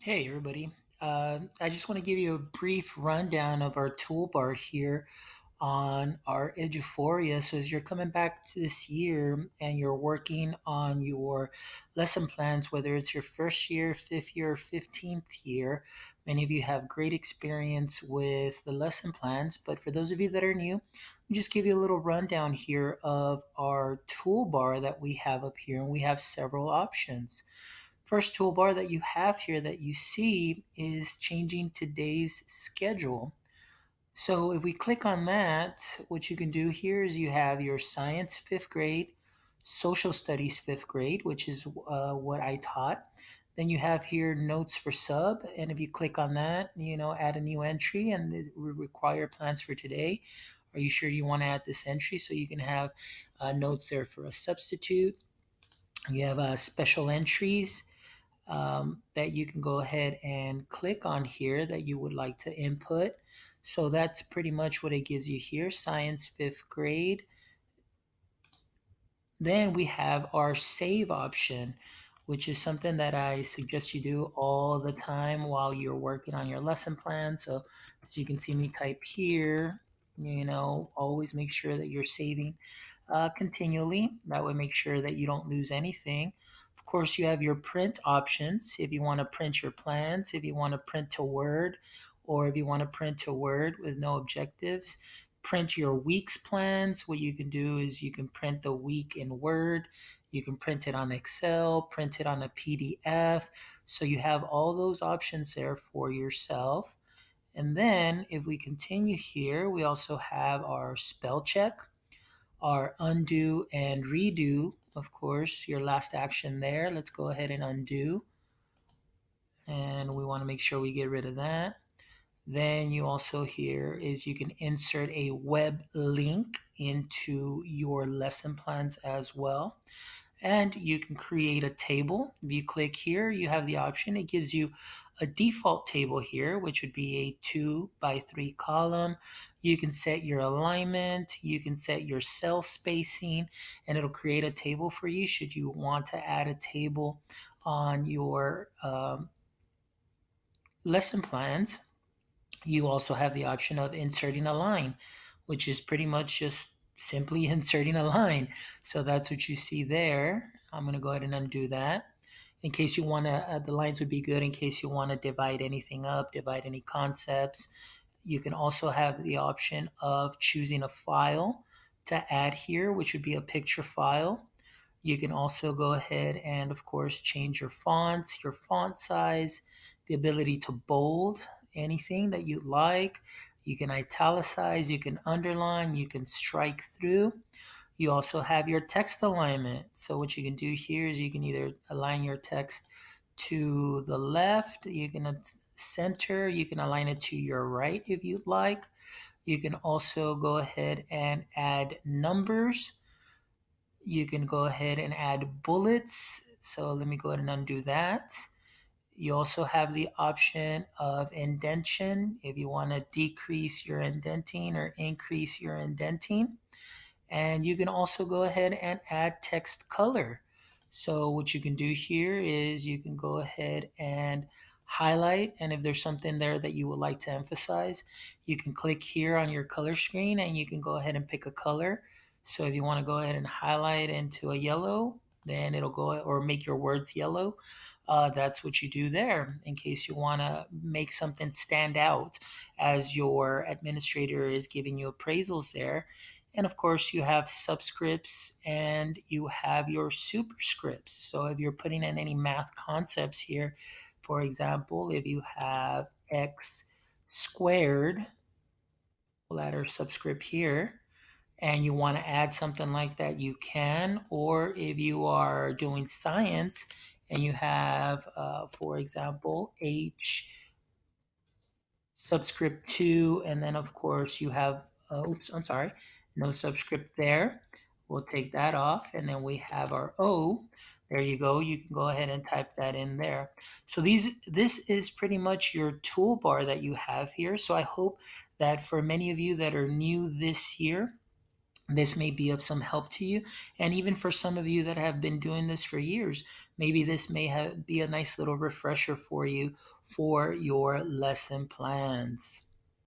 Hey, everybody. I just want to give you a brief rundown of our toolbar here on our Eduphoria. So, as you're coming back to this year and you're working on your lesson plans, whether it's your first year, fifth year, or 15th year, many of you have great experience with the lesson plans. But for those of you that are new, I'll just give you a little rundown here of our toolbar that we have up here. And we have several options. First toolbar that you have here that you see is changing today's schedule. So if we click on that, what you can do here is you have your science fifth grade, social studies fifth grade, which is what I taught. Then you have here notes for sub, and if you click on that, add a new entry, and it will require plans for today. Are you sure you want to add this entry so you can have notes there for a substitute? You have special entries that you can go ahead and click on here that you would like to input. So that's pretty much what it gives you here, science fifth grade. Then we have our save option, which is something that I suggest you do all the time while you're working on your lesson plan. So as you can see me type here, always make sure that you're saving continually. That would make sure that you don't lose anything. Of course, you have your print options if you want to print your plans, if you want to print to Word, or if you want to print to Word with no objectives. Print your week's plans. What you can do is you can print the week in Word, you can print it on Excel, print it on a PDF. So you have all those options there for yourself. And then if we continue here, we also have our spell check, our undo and redo. Of course, your last action there. Let's go ahead and undo. And we want to make sure we get rid of that. Then you also here is you can insert a web link into your lesson plans as well. And you can create a table. If you click here, you have the option. It gives you a default table here, which would be a 2x3 column. You can set your alignment, you can set your cell spacing, and it'll create a table for you should you want to add a table on your lesson plans. You also have the option of inserting a line, which is pretty much just simply inserting a line. So that's what you see there. I'm going to go ahead and undo that. In case you want to, the lines would be good in case you want to divide anything up, divide any concepts. You can also have the option of choosing a file to add here, which would be a picture file. You can also go ahead and, of course, change your fonts, your font size, the ability to bold anything that you like. You can italicize, you can underline, you can strike through. You also have your text alignment. So what you can do here is you can either align your text to the left, you can center, you can align it to your right if you'd like. You can also go ahead and add numbers. You can go ahead and add bullets. So let me go ahead and undo that. You also have the option of indentation if you want to decrease your indenting or increase your indenting. And you can also go ahead and add text color. So what you can do here is you can go ahead and highlight, and if there's something there that you would like to emphasize, you can click here on your color screen and you can go ahead and pick a color. So if you want to go ahead and highlight into a yellow, then it'll go, or make your words yellow. That's what you do there in case you want to make something stand out as your administrator is giving you appraisals there. And of course, you have subscripts and you have your superscripts. So if you're putting in any math concepts here, for example, if you have x squared, we'll add our subscript here, and you want to add something like that, you can. Or if you are doing science and you have, for example, h subscript 2, and then of course you have, oops, I'm sorry, no subscript there. We'll take that off, and then we have our O. There you go. You can go ahead and type that in there. So this is pretty much your toolbar that you have here. So I hope that for many of you that are new this year, this may be of some help to you. And even for some of you that have been doing this for years, maybe this may be a nice little refresher for you for your lesson plans.